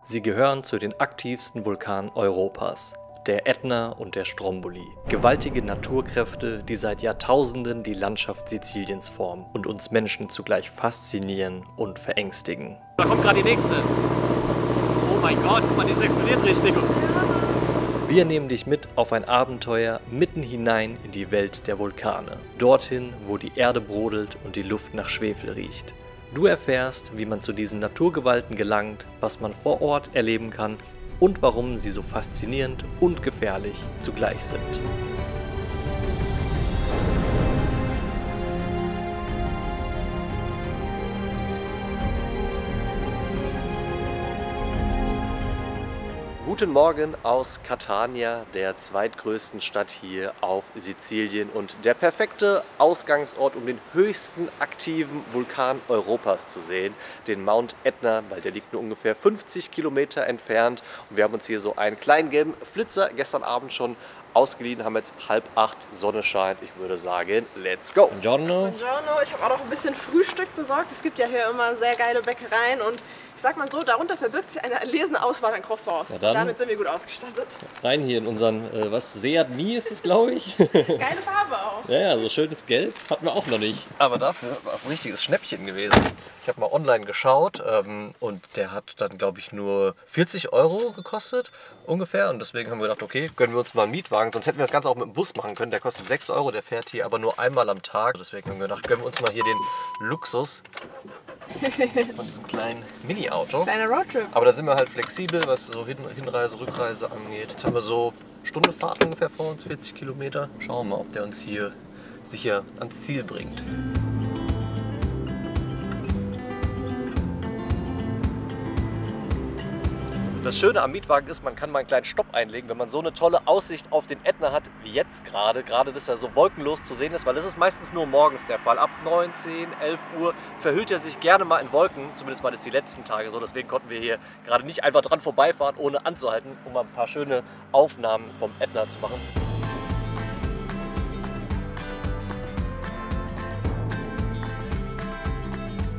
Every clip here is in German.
Sie gehören zu den aktivsten Vulkanen Europas, der Ätna und der Stromboli. Gewaltige Naturkräfte, die seit Jahrtausenden die Landschaft Siziliens formen und uns Menschen zugleich faszinieren und verängstigen. Da kommt gerade die nächste. Oh mein Gott, guck mal, die explodiert richtig. Wir nehmen dich mit auf ein Abenteuer mitten hinein in die Welt der Vulkane. Dorthin, wo die Erde brodelt und die Luft nach Schwefel riecht. Du erfährst, wie man zu diesen Naturgewalten gelangt, was man vor Ort erleben kann und warum sie so faszinierend und gefährlich zugleich sind. Guten Morgen aus Catania, der zweitgrößten Stadt hier auf Sizilien und der perfekte Ausgangsort, um den höchsten aktiven Vulkan Europas zu sehen, den Mount Etna, weil der liegt nur ungefähr 50 Kilometer entfernt. Und wir haben uns hier so einen kleinen gelben Flitzer gestern Abend schon ausgeliehen, haben jetzt 7:30, Sonne scheint. Ich würde sagen, let's go! Buongiorno. Buongiorno. Ich habe auch noch ein bisschen Frühstück besorgt. Es gibt ja hier immer sehr geile Bäckereien und ich sag mal so, darunter verbirgt sich eine erlesene Auswahl an Croissants. Ja, damit sind wir gut ausgestattet. Rein hier in unseren, Seat Mii ist es, glaube ich. Geile Farbe auch. Ja, so schönes Gelb hatten wir auch noch nicht. Aber dafür war es ein richtiges Schnäppchen gewesen. Ich habe mal online geschaut und der hat dann, glaube ich, nur 40 € gekostet ungefähr. Und deswegen haben wir gedacht, okay, gönnen wir uns mal einen Mietwagen. Sonst hätten wir das Ganze auch mit dem Bus machen können. Der kostet 6 €, der fährt hier aber nur einmal am Tag. Deswegen haben wir gedacht, gönnen wir uns mal hier den Luxus von diesem kleinen Mini-Auto. Kleiner Roadtrip. Aber da sind wir halt flexibel, was so Hinreise, Rückreise angeht. Jetzt haben wir so Stunde Fahrt ungefähr vor uns, 40 Kilometer. Schauen wir mal, ob der uns hier sicher ans Ziel bringt. Das Schöne am Mietwagen ist, man kann mal einen kleinen Stopp einlegen, wenn man so eine tolle Aussicht auf den Ätna hat, wie jetzt gerade. Gerade, dass er so wolkenlos zu sehen ist, weil das ist meistens nur morgens der Fall. Ab 9, 10, 11 Uhr verhüllt er sich gerne mal in Wolken. Zumindest waren es die letzten Tage so. Deswegen konnten wir hier gerade nicht einfach dran vorbeifahren, ohne anzuhalten, um mal ein paar schöne Aufnahmen vom Ätna zu machen.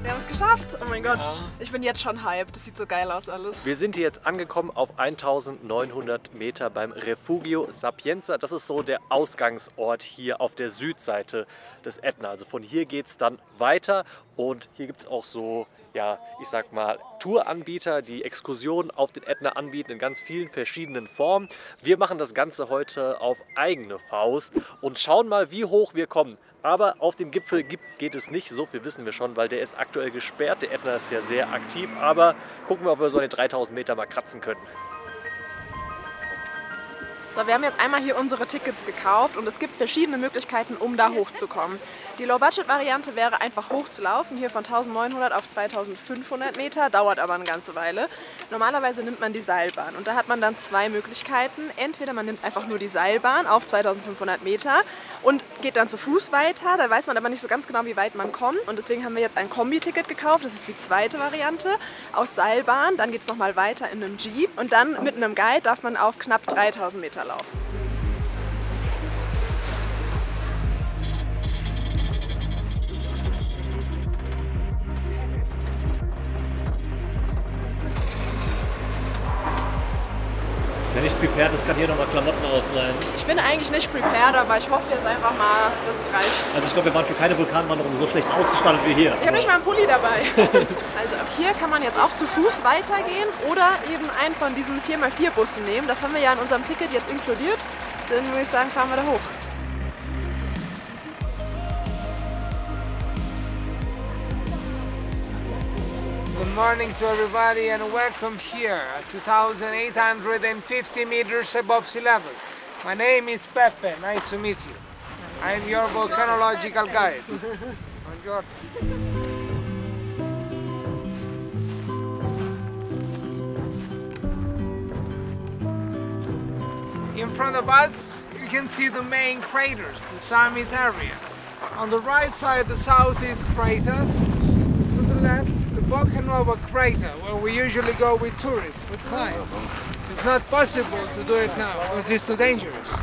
Wir haben es geschafft! Oh mein Gott, ich bin jetzt schon hyped. Das sieht so geil aus alles. Wir sind hier jetzt angekommen auf 1900 Meter beim Refugio Sapienza. Das ist so der Ausgangsort hier auf der Südseite des Ätna. Also von hier geht es dann weiter und hier gibt es auch so, ja, ich sag mal, Touranbieter, die Exkursionen auf den Ätna anbieten in ganz vielen verschiedenen Formen. Wir machen das Ganze heute auf eigene Faust und schauen mal, wie hoch wir kommen. Aber auf dem Gipfel geht es nicht, so viel wissen wir schon, weil der ist aktuell gesperrt. Der Ätna ist ja sehr aktiv, aber gucken wir, ob wir so an den 3000 Meter mal kratzen können. So, wir haben jetzt einmal hier unsere Tickets gekauft und es gibt verschiedene Möglichkeiten, um da hochzukommen. Die Low-Budget-Variante wäre einfach hochzulaufen, hier von 1900 auf 2500 Meter, dauert aber eine ganze Weile. Normalerweise nimmt man die Seilbahn und da hat man dann zwei Möglichkeiten. Entweder man nimmt einfach nur die Seilbahn auf 2500 Meter und geht dann zu Fuß weiter, da weiß man aber nicht so ganz genau, wie weit man kommt. Und deswegen haben wir jetzt ein Kombi-Ticket gekauft, das ist die zweite Variante, aus Seilbahn, dann geht es nochmal weiter in einem Jeep und dann mit einem Guide darf man auf knapp 3000 Meter laufen. Wenn ich prepared ist, kann hier nochmal Klamotten ausleihen. Ich bin eigentlich nicht prepared, aber ich hoffe jetzt einfach mal, dass es reicht. Also ich glaube, wir waren für keine Vulkanwanderung so schlecht ausgestattet wie hier. Ich habe nicht mal einen Pulli dabei. Also ab hier kann man jetzt auch zu Fuß weitergehen oder eben einen von diesen 4x4 Bussen nehmen. Das haben wir ja in unserem Ticket jetzt inkludiert. Deswegen würde ich sagen, fahren wir da hoch. Good morning to everybody and welcome here at 2,850 meters above sea level. My name is Pepe, nice to meet you. I'm your volcanological guide. Buongiorno. In front of us you can see the main craters, the summit area. On the right side the southeast crater, to the left the Boca Nova crater, where we usually go with tourists, with clients. It's not possible to do it now because it's too dangerous.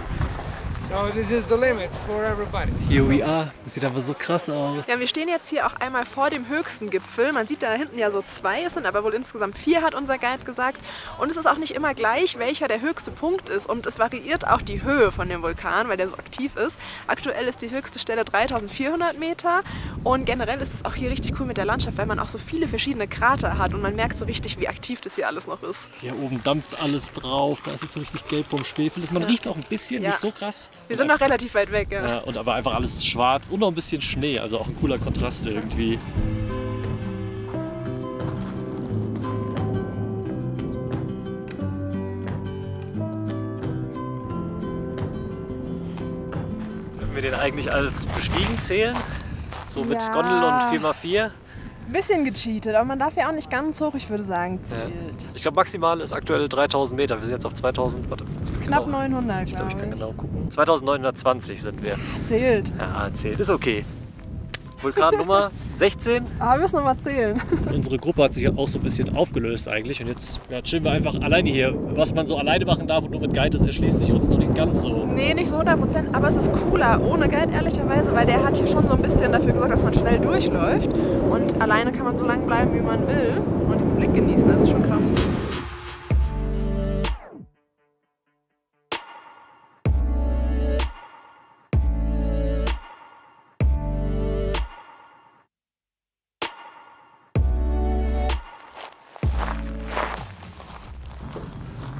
So this is the limit for everybody. Here we are. Das sieht einfach so krass aus. Ja, wir stehen jetzt hier auch einmal vor dem höchsten Gipfel. Man sieht da hinten ja so 2, es sind aber wohl insgesamt 4, hat unser Guide gesagt. Und es ist auch nicht immer gleich, welcher der höchste Punkt ist. Und es variiert auch die Höhe von dem Vulkan, weil der so aktiv ist. Aktuell ist die höchste Stelle 3400 Meter. Und generell ist es auch hier richtig cool mit der Landschaft, weil man auch so viele verschiedene Krater hat. Und man merkt so richtig, wie aktiv das hier alles noch ist. Hier oben dampft alles drauf. Da ist es so richtig gelb vom Schwefel. Man riecht es auch ein bisschen, nicht so krass. Wir sind noch relativ weit weg, ja. Ja, und aber einfach alles schwarz und noch ein bisschen Schnee, also auch ein cooler Kontrast irgendwie. Dürfen wir den eigentlich als bestiegen zählen? So mit Ja. Gondel und 4x4? Ein bisschen gecheatet, aber man darf ja auch nicht ganz hoch, ich würde sagen, zählt. Ich glaube, maximal ist aktuell 3000 Meter. Wir sind jetzt auf 2000, warte. Knapp Genau. 900, Ich glaube, ich kann glaube genau gucken. 2920 sind wir. ich. Zählt. Ja, zählt. Ist okay. Vulkannummer 16. Aber wir müssen noch mal zählen. Unsere Gruppe hat sich auch so ein bisschen aufgelöst eigentlich. Und jetzt chillen wir einfach alleine hier. Was man so alleine machen darf und nur mit Guide, das erschließt sich uns noch nicht ganz so. Nee, nicht so 100%, aber es ist cooler ohne Guide, ehrlicherweise, weil der hat hier schon so ein bisschen dafür gesorgt, dass man schnell durchläuft. Und alleine kann man so lange bleiben, wie man will und diesen Blick genießen. Das ist schon krass.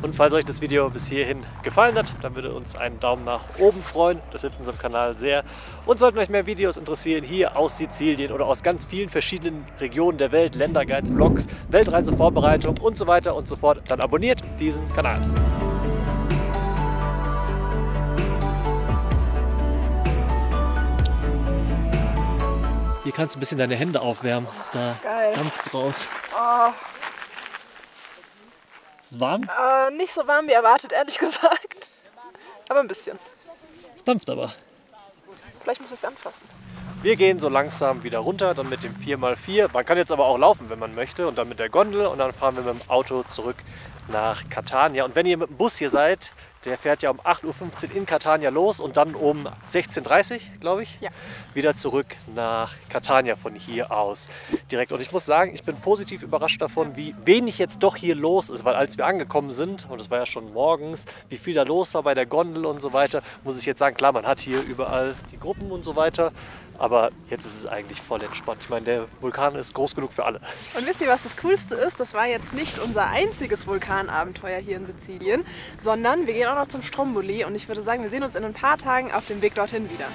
Und falls euch das Video bis hierhin gefallen hat, dann würde uns einen Daumen nach oben freuen. Das hilft unserem Kanal sehr. Und sollten euch mehr Videos interessieren, hier aus Sizilien oder aus ganz vielen verschiedenen Regionen der Welt, Länderguides, Vlogs, Weltreisevorbereitung und so weiter und so fort, dann abonniert diesen Kanal. Hier kannst du ein bisschen deine Hände aufwärmen. Da Geil. dampft's raus. Oh, Ist es warm? nicht so warm wie erwartet, ehrlich gesagt. Aber ein bisschen. Es dampft aber. Vielleicht muss ich es anfassen. Wir gehen so langsam wieder runter, dann mit dem 4x4. Man kann jetzt aber auch laufen, wenn man möchte, und dann mit der Gondel und dann fahren wir mit dem Auto zurück nach Catania. Und wenn ihr mit dem Bus hier seid, der fährt ja um 8:15 Uhr in Catania los und dann um 16:30 Uhr, glaube ich, Ja. wieder zurück nach Catania von hier aus direkt. Und ich muss sagen, ich bin positiv überrascht davon, wie wenig jetzt doch hier los ist, weil als wir angekommen sind, und es war ja schon morgens, wie viel da los war bei der Gondel und so weiter, muss ich jetzt sagen, klar, man hat hier überall die Gruppen und so weiter, aber jetzt ist es eigentlich voll entspannt. Ich meine, der Vulkan ist groß genug für alle. Und wisst ihr, was das Coolste ist? Das war jetzt nicht unser einziges Vulkanabenteuer hier in Sizilien, sondern wir gehen auch noch zum Stromboli und ich würde sagen, wir sehen uns in ein paar Tagen auf dem Weg dorthin wieder.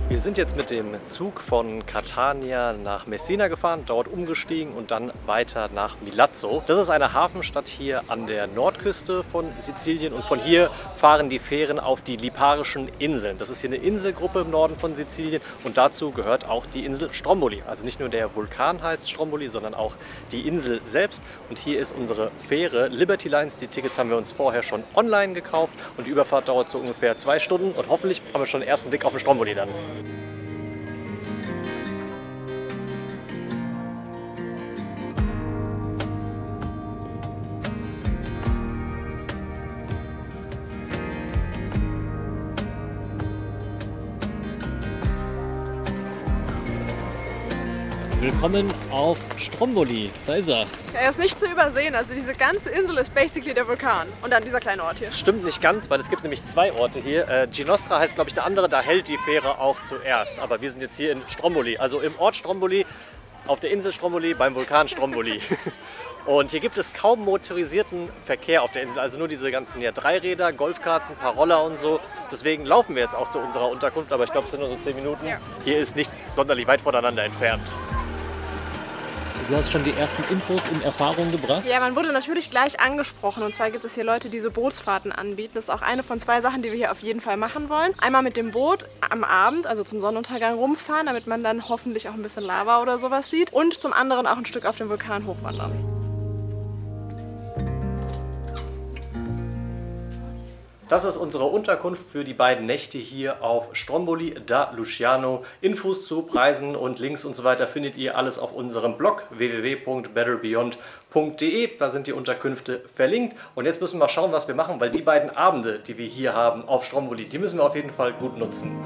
Wir sind jetzt mit dem Zug von Catania nach Messina gefahren, dort umgestiegen und dann weiter nach Milazzo. Das ist eine Hafenstadt hier an der Nordküste von Sizilien und von hier fahren die Fähren auf die Liparischen Inseln. Das ist hier eine Inselgruppe im Norden von Sizilien und dazu gehört auch die Insel Stromboli. Also nicht nur der Vulkan heißt Stromboli, sondern auch die Insel selbst. Und hier ist unsere Fähre Liberty Lines. Die Tickets haben wir uns vorher schon online gekauft und die Überfahrt dauert so ungefähr 2 Stunden und hoffentlich haben wir schon den ersten Blick auf den Stromboli dann. Willkommen auf Stromboli. Da ist er. Er ist nicht zu übersehen, also diese ganze Insel ist basically der Vulkan und dann dieser kleine Ort hier. Stimmt nicht ganz, weil es gibt nämlich 2 Orte hier. Ginostra heißt, glaube ich, der andere. Da hält die Fähre auch zuerst. Aber wir sind jetzt hier in Stromboli, also im Ort Stromboli, auf der Insel Stromboli, beim Vulkan Stromboli. Und hier gibt es kaum motorisierten Verkehr auf der Insel, also nur diese ganzen Dreiräder, Golfkarts, ein paar Roller und so. Deswegen laufen wir jetzt auch zu unserer Unterkunft, aber ich glaube, es sind nur so 10 Minuten. Ja. Hier ist nichts sonderlich weit voneinander entfernt. Du hast schon die ersten Infos in Erfahrung gebracht? Ja, man wurde natürlich gleich angesprochen und zwar gibt es hier Leute, die so Bootsfahrten anbieten. Das ist auch eine von 2 Sachen, die wir hier auf jeden Fall machen wollen. Einmal mit dem Boot am Abend, also zum Sonnenuntergang rumfahren, damit man dann hoffentlich auch ein bisschen Lava oder sowas sieht. Und zum anderen auch ein Stück auf dem Vulkan hochwandern. Das ist unsere Unterkunft für die beiden Nächte hier auf Stromboli da Luciano. Infos zu Preisen und Links und so weiter findet ihr alles auf unserem Blog www.betterbeyond.de. Da sind die Unterkünfte verlinkt. Und jetzt müssen wir mal schauen, was wir machen, weil die beiden Abende, die wir hier haben auf Stromboli, die müssen wir auf jeden Fall gut nutzen.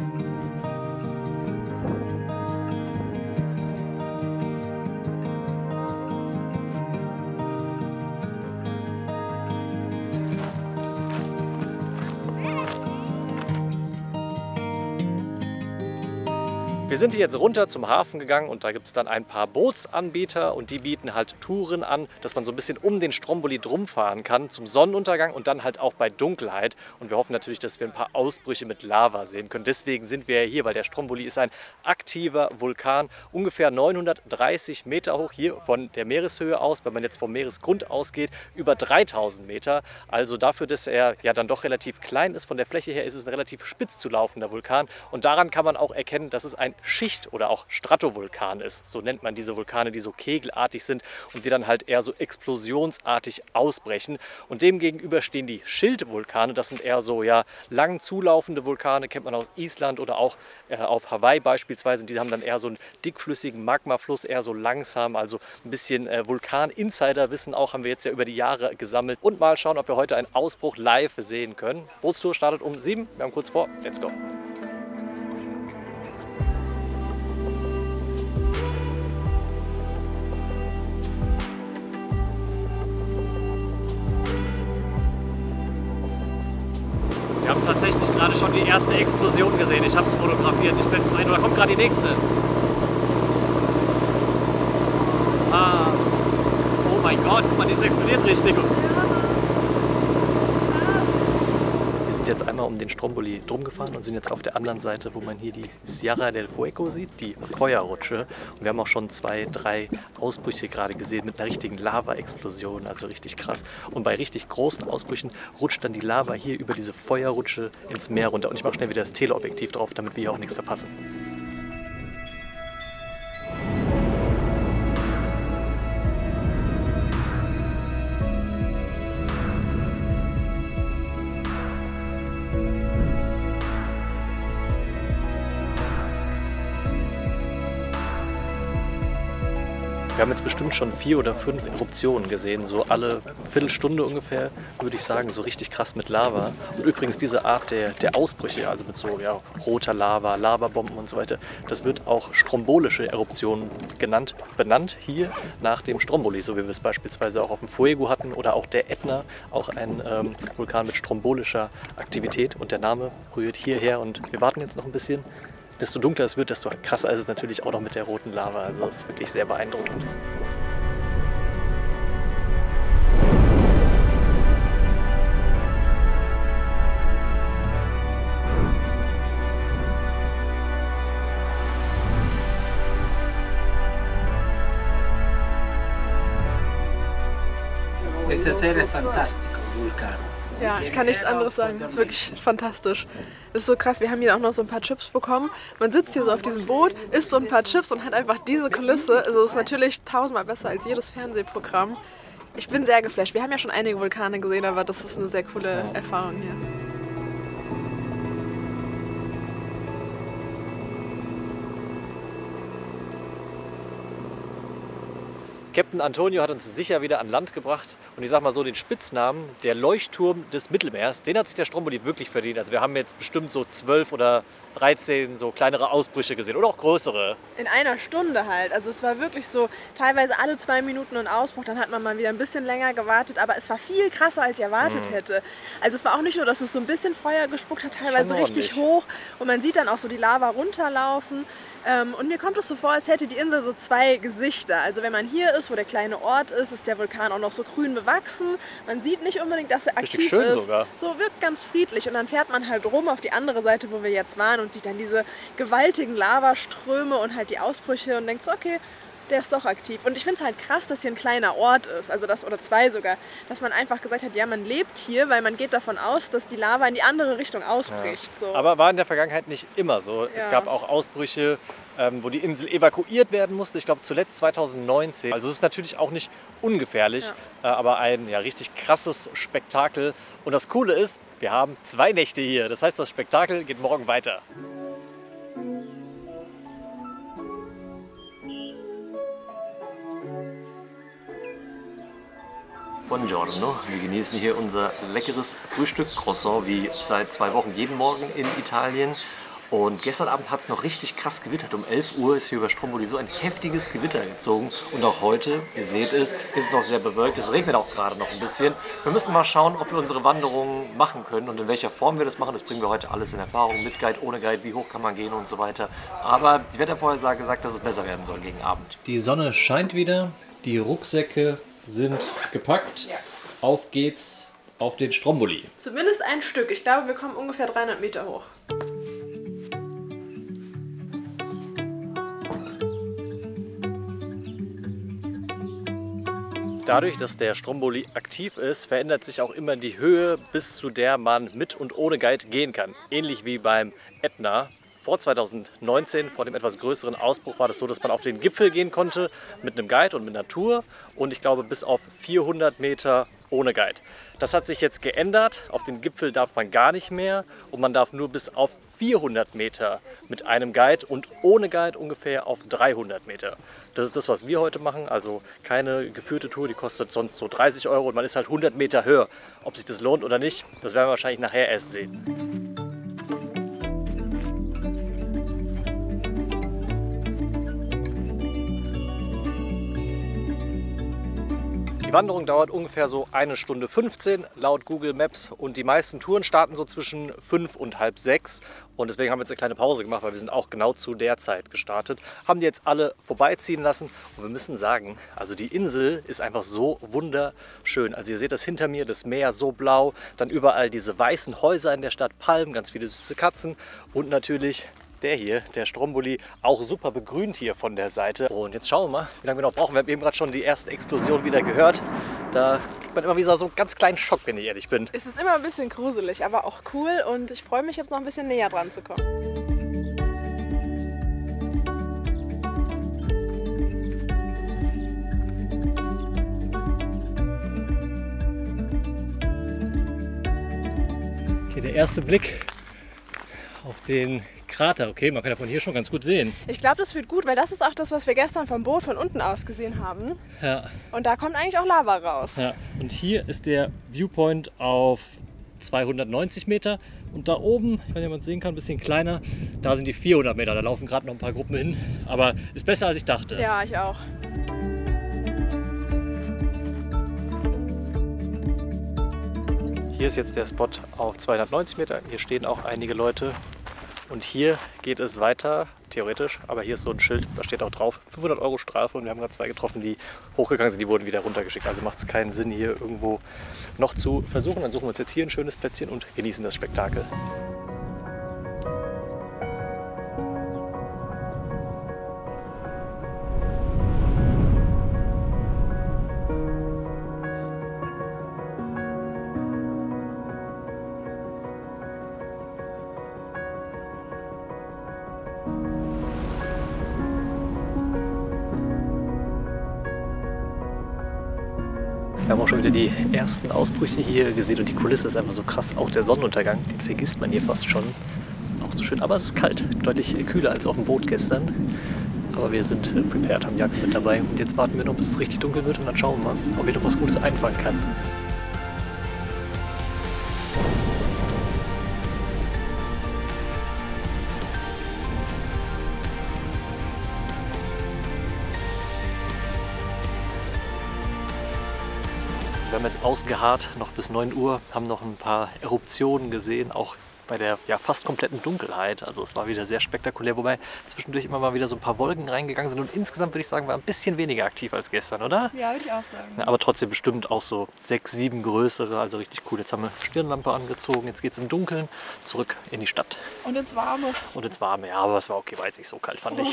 Wir sind hier jetzt runter zum Hafen gegangen und da gibt es dann ein paar Bootsanbieter und die bieten halt Touren an, dass man so ein bisschen um den Stromboli drum fahren kann zum Sonnenuntergang und dann halt auch bei Dunkelheit. Und wir hoffen natürlich, dass wir ein paar Ausbrüche mit Lava sehen können. Deswegen sind wir hier, weil der Stromboli ist ein aktiver Vulkan, ungefähr 930 Meter hoch hier von der Meereshöhe aus. Wenn man jetzt vom Meeresgrund ausgeht, über 3000 Meter. Also dafür, dass er ja dann doch relativ klein ist, von der Fläche her ist es ein relativ spitz zu laufender Vulkan. Und daran kann man auch erkennen, dass es ein Schicht- oder auch Stratovulkan ist. So nennt man diese Vulkane, die so kegelartig sind und die dann halt eher so explosionsartig ausbrechen. Und dem gegenüber stehen die Schildvulkane. Das sind eher so ja lang zulaufende Vulkane, kennt man aus Island oder auch auf Hawaii beispielsweise. Und die haben dann eher so einen dickflüssigen Magmafluss, eher so langsam, also ein bisschen Vulkan-Insider-Wissen auch haben wir jetzt ja über die Jahre gesammelt. Und mal schauen, ob wir heute einen Ausbruch live sehen können. Bootstour startet um 7. Wir haben kurz vor. Let's go! Wir haben tatsächlich gerade schon die erste Explosion gesehen. Ich habe es fotografiert. Ich blende es mal ein. Oder kommt gerade die nächste? Ah. Oh mein Gott, guck mal, das explodiert richtig. Wir sind jetzt einmal um den Stromboli drum gefahren und sind jetzt auf der anderen Seite, wo man hier die Sierra del Fuego sieht, die Feuerrutsche. Und wir haben auch schon 2, 3 Ausbrüche gerade gesehen mit einer richtigen Lava-Explosion, also richtig krass. Und bei richtig großen Ausbrüchen rutscht dann die Lava hier über diese Feuerrutsche ins Meer runter. Und ich mache schnell wieder das Teleobjektiv drauf, damit wir hier auch nichts verpassen. Wir haben jetzt bestimmt schon 4 oder 5 Eruptionen gesehen, so alle Viertelstunde ungefähr, würde ich sagen, so richtig krass mit Lava. Und übrigens diese Art der Ausbrüche, also mit so ja, roter Lava, Lavabomben und so weiter, das wird auch strombolische Eruptionen benannt hier nach dem Stromboli, so wie wir es beispielsweise auch auf dem Fuego hatten oder auch der Ätna, auch ein Vulkan mit strombolischer Aktivität und der Name rührt hierher und wir warten jetzt noch ein bisschen. Desto dunkler es wird, desto krasser ist es natürlich auch noch mit der roten Lava. Also das ist wirklich sehr beeindruckend. Questa sera è fantastico, Vulcano. Ja, ich kann nichts anderes sagen. Das ist wirklich fantastisch. Das ist so krass. Wir haben hier auch noch so ein paar Chips bekommen. Man sitzt hier so auf diesem Boot, isst so ein paar Chips und hat einfach diese Kulisse. Also es ist natürlich 1000-mal besser als jedes Fernsehprogramm. Ich bin sehr geflasht. Wir haben ja schon einige Vulkane gesehen, aber das ist eine sehr coole Erfahrung hier. Captain Antonio hat uns sicher wieder an Land gebracht und ich sag mal so, den Spitznamen, der Leuchtturm des Mittelmeers, den hat sich der Stromboli wirklich verdient. Also wir haben jetzt bestimmt so 12 oder 13 so kleinere Ausbrüche gesehen oder auch größere. In einer Stunde halt. Also es war wirklich so, teilweise alle 2 Minuten ein Ausbruch, dann hat man mal wieder ein bisschen länger gewartet, aber es war viel krasser, als ich erwartet hätte. Also es war auch nicht nur, dass es so ein bisschen Feuer gespuckt hat, teilweise richtig hoch und man sieht dann auch so die Lava runterlaufen. Und mir kommt es so vor, als hätte die Insel so 2 Gesichter. Also wenn man hier ist, wo der kleine Ort ist, ist der Vulkan auch noch so grün bewachsen. Man sieht nicht unbedingt, dass er aktiv ist. Sogar. So wirkt ganz friedlich. Und dann fährt man halt rum auf die andere Seite, wo wir jetzt waren und sieht dann diese gewaltigen Lavaströme und halt die Ausbrüche und denkt so, okay, der ist doch aktiv. Und ich finde es halt krass, dass hier ein kleiner Ort ist, also das, oder 2 sogar, dass man einfach gesagt hat, ja, man lebt hier, weil man geht davon aus, dass die Lava in die andere Richtung ausbricht. Ja. So. Aber war in der Vergangenheit nicht immer so. Ja. Es gab auch Ausbrüche, wo die Insel evakuiert werden musste. Ich glaube zuletzt 2019. Also es ist natürlich auch nicht ungefährlich, aber ein ja, richtig krasses Spektakel. Und das Coole ist, Wir haben 2 Nächte hier. Das heißt, das Spektakel geht morgen weiter. Buongiorno. Wir genießen hier unser leckeres Frühstück, Croissant, wie seit 2 Wochen jeden Morgen in Italien. Und gestern Abend hat es noch richtig krass gewittert. Um 11 Uhr ist hier über Stromboli so ein heftiges Gewitter gezogen. Und auch heute, ihr seht es, ist es noch sehr bewölkt. Es regnet auch gerade noch ein bisschen. Wir müssen mal schauen, ob wir unsere Wanderungen machen können und in welcher Form wir das machen. Das bringen wir heute alles in Erfahrung. Mit Guide, ohne Guide, wie hoch kann man gehen und so weiter. Aber die Wettervorhersage sagt, dass es besser werden soll gegen Abend. Die Sonne scheint wieder. Die Rucksäcke sind gepackt. Ja. Auf geht's auf den Stromboli. Zumindest ein Stück. Ich glaube, wir kommen ungefähr 300 Meter hoch. Dadurch, dass der Stromboli aktiv ist, verändert sich auch immer die Höhe, bis zu der man mit und ohne Guide gehen kann. Ähnlich wie beim Ätna. Vor 2019, vor dem etwas größeren Ausbruch, war das so, dass man auf den Gipfel gehen konnte mit einem Guide und mit einer Tour und ich glaube bis auf 400 Meter ohne Guide. Das hat sich jetzt geändert. Auf den Gipfel darf man gar nicht mehr und man darf nur bis auf 400 Meter mit einem Guide und ohne Guide ungefähr auf 300 Meter. Das ist das, was wir heute machen. Also keine geführte Tour, die kostet sonst so 30 € und man ist halt 100 Meter höher. Ob sich das lohnt oder nicht, das werden wir wahrscheinlich nachher erst sehen. Die Wanderung dauert ungefähr so 1 Stunde 15 laut Google Maps und die meisten Touren starten so zwischen 5 und halb 6 und deswegen haben wir jetzt eine kleine Pause gemacht, weil wir sind auch genau zu der Zeit gestartet. Haben die jetzt alle vorbeiziehen lassen und wir müssen sagen, also die Insel ist einfach so wunderschön. Also ihr seht das hinter mir, das Meer so blau, dann überall diese weißen Häuser in der Stadt, Palmen, ganz viele süße Katzen und natürlich der hier, der Stromboli, auch super begrünt hier von der Seite. Und jetzt schauen wir mal, wie lange wir noch brauchen. Wir haben eben gerade schon die erste Explosion wieder gehört. Da kriegt man immer wieder so einen ganz kleinen Schock, wenn ich ehrlich bin. Es ist immer ein bisschen gruselig, aber auch cool und ich freue mich jetzt noch ein bisschen näher dran zu kommen. Okay, der erste Blick auf den Krater. Okay, man kann ja von hier schon ganz gut sehen. Ich glaube, das wird gut, weil das ist auch das, was wir gestern vom Boot von unten aus gesehen haben. Ja. Und da kommt eigentlich auch Lava raus. Ja. Und hier ist der Viewpoint auf 290 Meter. Und da oben, ich weiß nicht, ob man es sehen kann, ein bisschen kleiner, da sind die 400 Meter. Da laufen gerade noch ein paar Gruppen hin. Aber ist besser, als ich dachte. Ja, ich auch. Hier ist jetzt der Spot auf 290 Meter. Hier stehen auch einige Leute. Und hier geht es weiter, theoretisch, aber hier ist so ein Schild, da steht auch drauf, 500 € Strafe und wir haben gerade 2 getroffen, die hochgegangen sind, die wurden wieder runtergeschickt. Also macht es keinen Sinn, hier irgendwo noch zu versuchen. Dann suchen wir uns jetzt hier ein schönes Plätzchen und genießen das Spektakel. Wir haben auch schon wieder die ersten Ausbrüche hier gesehen und die Kulisse ist einfach so krass. Auch der Sonnenuntergang, den vergisst man hier fast schon. Auch so schön, aber es ist kalt. Deutlich kühler als auf dem Boot gestern. Aber wir sind prepared, haben Jacke mit dabei. Und jetzt warten wir noch, bis es richtig dunkel wird und dann schauen wir mal, ob ich noch was Gutes einfangen kann. Wir haben jetzt ausgeharrt, noch bis 9 Uhr, haben noch ein paar Eruptionen gesehen, auch bei der fast kompletten Dunkelheit. Also es war wieder sehr spektakulär, wobei zwischendurch immer mal wieder so ein paar Wolken reingegangen sind und insgesamt würde ich sagen, war ein bisschen weniger aktiv als gestern, oder? Ja, würde ich auch sagen. Ja, aber trotzdem bestimmt auch so 6, 7 größere, also richtig cool. Jetzt haben wir Stirnlampe angezogen, jetzt geht es im Dunkeln zurück in die Stadt. Und ins Warme. Und ins Warme, ja, aber es war okay, war jetzt nicht so kalt, fand ich.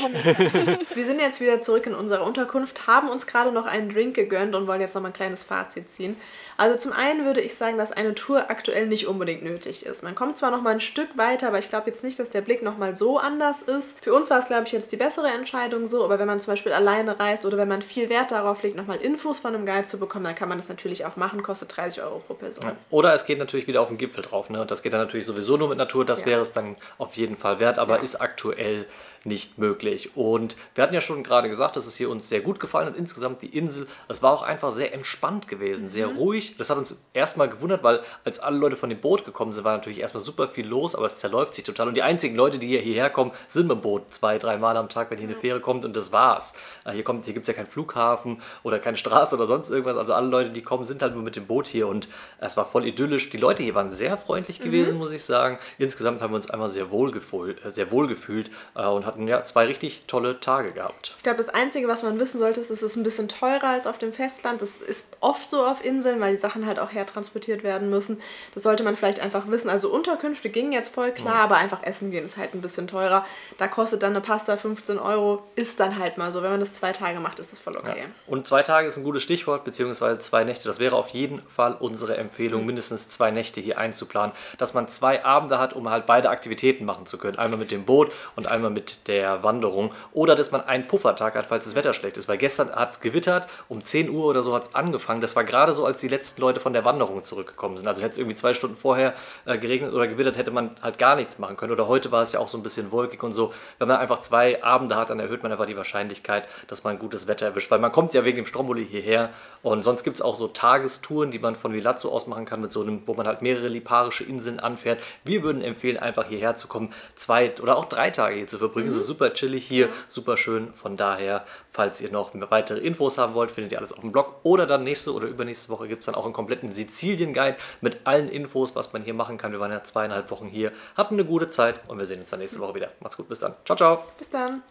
Wir sind jetzt wieder zurück in unserer Unterkunft, haben uns gerade noch einen Drink gegönnt und wollen jetzt noch mal ein kleines Fazit ziehen. Also zum einen würde ich sagen, dass eine Tour aktuell nicht unbedingt nötig ist. Man kommt zwar noch mal ein Stück weiter, aber ich glaube jetzt nicht, dass der Blick nochmal so anders ist. Für uns war es, glaube ich, jetzt die bessere Entscheidung so, aber wenn man zum Beispiel alleine reist oder wenn man viel Wert darauf legt, nochmal Infos von einem Guide zu bekommen, dann kann man das natürlich auch machen, kostet 30 € pro Person. Ja. Oder es geht natürlich wieder auf den Gipfel drauf, ne? Und das geht dann natürlich sowieso nur mit Natur, das wäre es dann auf jeden Fall wert, aber ist aktuell nicht möglich. Und wir hatten ja schon gerade gesagt, dass es hier uns sehr gut gefallen hat. Insgesamt die Insel, es war auch einfach sehr entspannt gewesen, sehr ruhig. Das hat uns erstmal gewundert, weil als alle Leute von dem Boot gekommen sind, war natürlich erstmal super viel los, aber es zerläuft sich total. Und die einzigen Leute, die hierher kommen, sind mit dem Boot 2-3 Mal am Tag, wenn hier eine Fähre kommt, und das war's. Hier gibt es ja keinen Flughafen oder keine Straße oder sonst irgendwas. Also alle Leute, die kommen, sind halt nur mit dem Boot hier, und es war voll idyllisch. Die Leute hier waren sehr freundlich gewesen, muss ich sagen. Insgesamt haben wir uns einmal sehr wohl gefühlt und hatten ja 2 richtig tolle Tage gehabt. Ich glaube, das Einzige, was man wissen sollte, ist, es ist ein bisschen teurer als auf dem Festland. Das ist oft so auf Inseln, weil die Sachen halt auch hertransportiert werden müssen. Das sollte man vielleicht einfach wissen. Also Unterkünfte gingen jetzt voll klar, aber einfach essen gehen ist halt ein bisschen teurer. Da kostet dann eine Pasta 15 €, ist dann halt mal so. Wenn man das 2 Tage macht, ist das voll okay. Ja. Und 2 Tage ist ein gutes Stichwort, beziehungsweise 2 Nächte. Das wäre auf jeden Fall unsere Empfehlung, mindestens 2 Nächte hier einzuplanen, dass man 2 Abende hat, um halt beide Aktivitäten machen zu können. Einmal mit dem Boot und einmal mit der Wanderung. Oder dass man einen Puffertag hat, falls das Wetter schlecht ist. Weil gestern hat es gewittert, um 10 Uhr oder so hat es angefangen. Das war gerade so, als die letzten Leute von der Wanderung zurückgekommen sind. Also hätte es irgendwie 2 Stunden vorher geregnet oder gewittert, hätte man halt gar nichts machen können. Oder heute war es ja auch so ein bisschen wolkig und so. Wenn man einfach 2 Abende hat, dann erhöht man einfach die Wahrscheinlichkeit, dass man gutes Wetter erwischt. Weil man kommt ja wegen dem Stromboli hierher, und sonst gibt es auch so Tagestouren, die man von Milazzo aus machen kann, mit so einem, wo man halt mehrere liparische Inseln anfährt. Wir würden empfehlen, einfach hierher zu kommen, 2 oder auch 3 Tage hier zu verbringen. Es ist super chillig hier, super schön. Von daher, falls ihr noch weitere Infos haben wollt, findet ihr alles auf dem Blog. Oder dann nächste oder übernächste Woche gibt es dann auch einen kompletten Sizilien-Guide mit allen Infos, was man hier machen kann. Wir waren ja 2,5 Wochen hier, hatten eine gute Zeit, und wir sehen uns dann nächste Woche wieder. Macht's gut, bis dann. Ciao, ciao. Bis dann.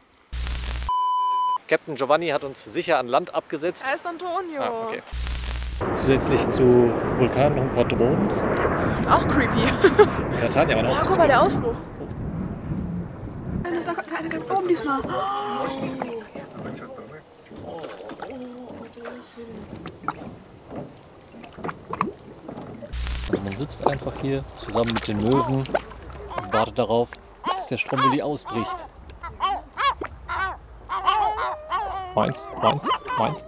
Captain Giovanni hat uns sicher an Land abgesetzt. Da ist Antonio. Ah, okay. Zusätzlich zu Vulkan noch ein paar Drohnen. Auch creepy. Catania waren auch. Oh, guck mal, der Ausbruch. Eine ganz oben diesmal. Also man sitzt einfach hier zusammen mit den Möwen und wartet darauf, dass der Stromboli ausbricht. Meins, meins, meins.